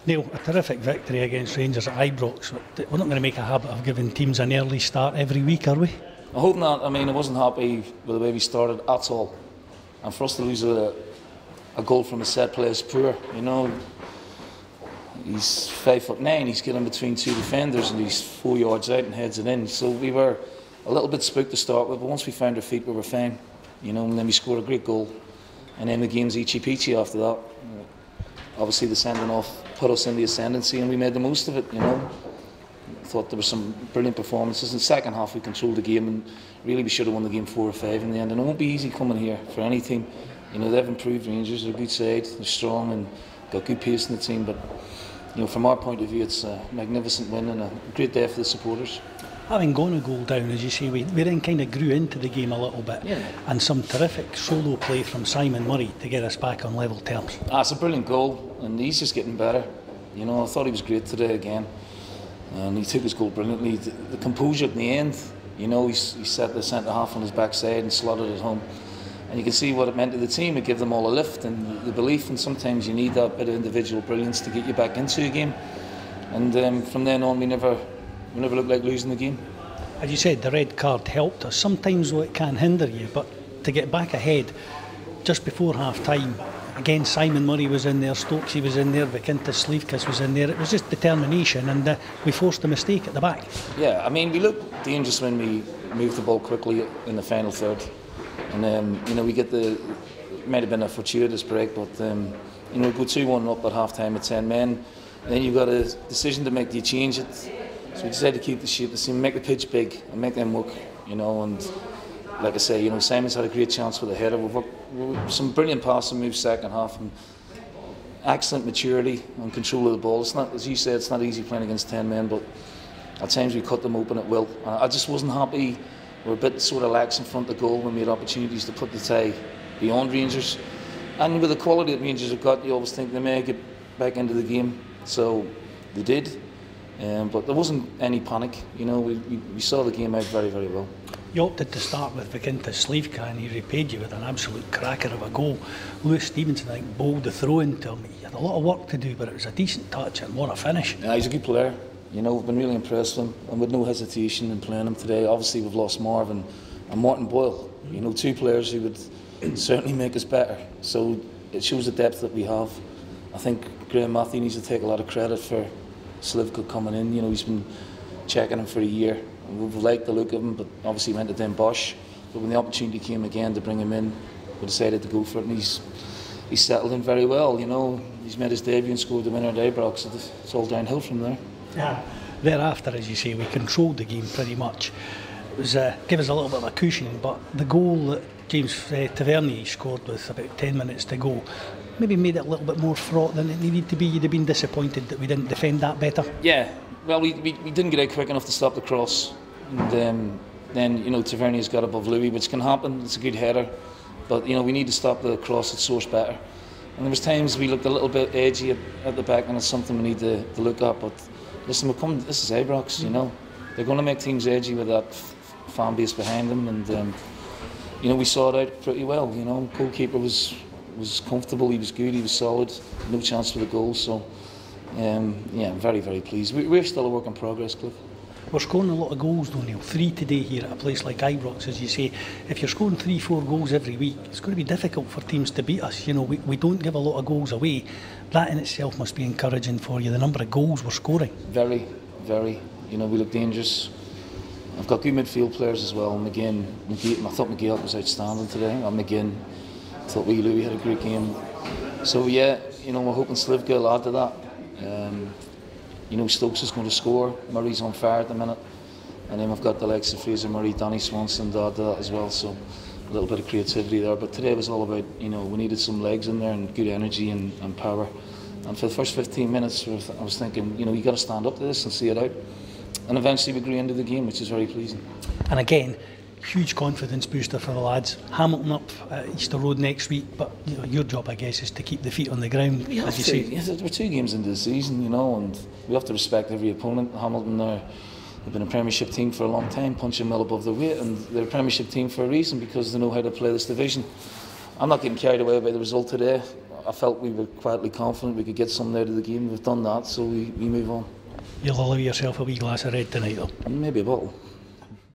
Neil, a terrific victory against Rangers at Ibrox. We're not going to make a habit of giving teams an early start every week, are we? I hope not. I mean, I wasn't happy with the way we started at all. And for us to lose a goal from a set play is poor. You know, he's 5'9", he's getting between two defenders and he's 4 yards out and heads it in. So we were a little bit spooked to start with, but once we found our feet we were fine. You know, and then we scored a great goal. And then the game's eachy peachy after that. Obviously the sending off put us in the ascendancy and we made the most of it, you know. Thought there were some brilliant performances. In the second half we controlled the game and really we should have won the game 4 or 5 in the end. And it won't be easy coming here for any team. You know, they've improved. Rangers are a good side, they're strong and got good pace in the team. But you know, from our point of view, it's a magnificent win and a great day for the supporters. Having gone a goal down, as you say, we then kind of grew into the game a little bit. Yeah. And some terrific solo play from Simon Murray to get us back on level terms. It's a brilliant goal and he's just getting better. You know, I thought he was great today again. And he took his goal brilliantly. The composure at the end, you know, he set the centre half on his backside and slotted it home. And you can see what it meant to the team. It gave them all a lift and the belief, and sometimes you need that bit of individual brilliance to get you back into a game. And from then on we never looked like losing the game. As you said, the red card helped us. Sometimes it can hinder you, but to get back ahead just before half time, again Simon Murray was in there, Stokesy was in there, Slivkas was in there. It was just determination and we forced a mistake at the back. Yeah, I mean, we looked dangerous when we moved the ball quickly in the final third. And you know, we get it might have been a fortuitous break, but you know, go 2-1 up at half time with 10 men. And then you've got a decision to make. Do you change it? So we decided to keep the shape the same, make the pitch big and make them work, you know. And like I say, you know, Simon's had a great chance with a header. We've some brilliant passing moves second half and excellent maturity and control of the ball. It's not, as you said, it's not easy playing against 10 men, but at times we cut them open at will. I just wasn't happy. We're a bit sort of lax in front of the goal when we had opportunities to put the tie beyond Rangers. And with the quality that Rangers have got, you always think they may get back into the game. So they did. But there wasn't any panic. You know, we saw the game out very, very well. You opted to start with Slivka and he repaid you with an absolute cracker of a goal. Lewis Stevenson, I think, bowled the throw-in to him. He had a lot of work to do, but it was a decent touch and what a finish. Yeah, he's a good player. You know, we've been really impressed with him and with no hesitation in playing him today. Obviously, we've lost Marvin and Martin Boyle. You know, 2 players who would certainly make us better. So it shows the depth that we have. I think Graham Matthew needs to take a lot of credit for Slivka coming in. You know, he's been checking him for a year. We've liked the look of him, but obviously went to Den Bosch. But when the opportunity came again to bring him in, we decided to go for it, and he's settled in very well. You know, he's made his debut and scored the winner at Ibrox. So it's all downhill from there. Yeah. Thereafter, as you say, we controlled the game pretty much. It was give us a little bit of a cushion, but the goal that James Tavernier scored with about 10 minutes to go maybe made it a little bit more fraught than it needed to be. You'd have been disappointed that we didn't defend that better. Yeah, well, we didn't get out quick enough to stop the cross. And then, you know, Tavernier's got above Louis, which can happen. It's a good header. But, you know, we need to stop the cross at source better. And there was times we looked a little bit edgy at the back, and it's something we need to look at. But listen, this is Ibrox, you know. They're going to make teams edgy with that fan base behind them. And, you know, we saw it out pretty well, you know. Goalkeeper was comfortable, he was good, he was solid. No chance for the goal, so... yeah, I'm very, very pleased. We're still a work in progress, Cliff. We're scoring a lot of goals, though, Neil. 3 today here at a place like Ibrox, as you say. If you're scoring 3-4 goals every week, it's going to be difficult for teams to beat us. You know, we don't give a lot of goals away. That in itself must be encouraging for you, the number of goals we're scoring. Very, very. You know, we look dangerous. I've got good midfield players as well. McGinn, I thought McGill was outstanding today. McGinn, I thought Louis had a great game. So yeah, you know, we're hoping Slivka will add to that. You know, Stokes is going to score. Murray's on fire at the minute, and then we've got the likes of Fraser Murray, Danny Swanson to add to that as well. So a little bit of creativity there. But today was all about, you know, we needed some legs in there and good energy and power. And for the first 15 minutes, I was thinking, you know, you got to stand up to this and see it out. And eventually we grew into the game, which is very pleasing. And again, huge confidence booster for the lads. Hamilton up at Easter Road next week, but you know, your job, I guess, is to keep the feet on the ground. We have to. Yeah, there were 2 games into the season, you know, and we have to respect every opponent. Hamilton, they've been a Premiership team for a long time, punching well above their weight, and they're a Premiership team for a reason, because they know how to play this division. I'm not getting carried away by the result today. I felt we were quietly confident we could get something out of the game. We've done that, so we move on. You'll allow yourself a wee glass of red tonight though? Maybe a bottle.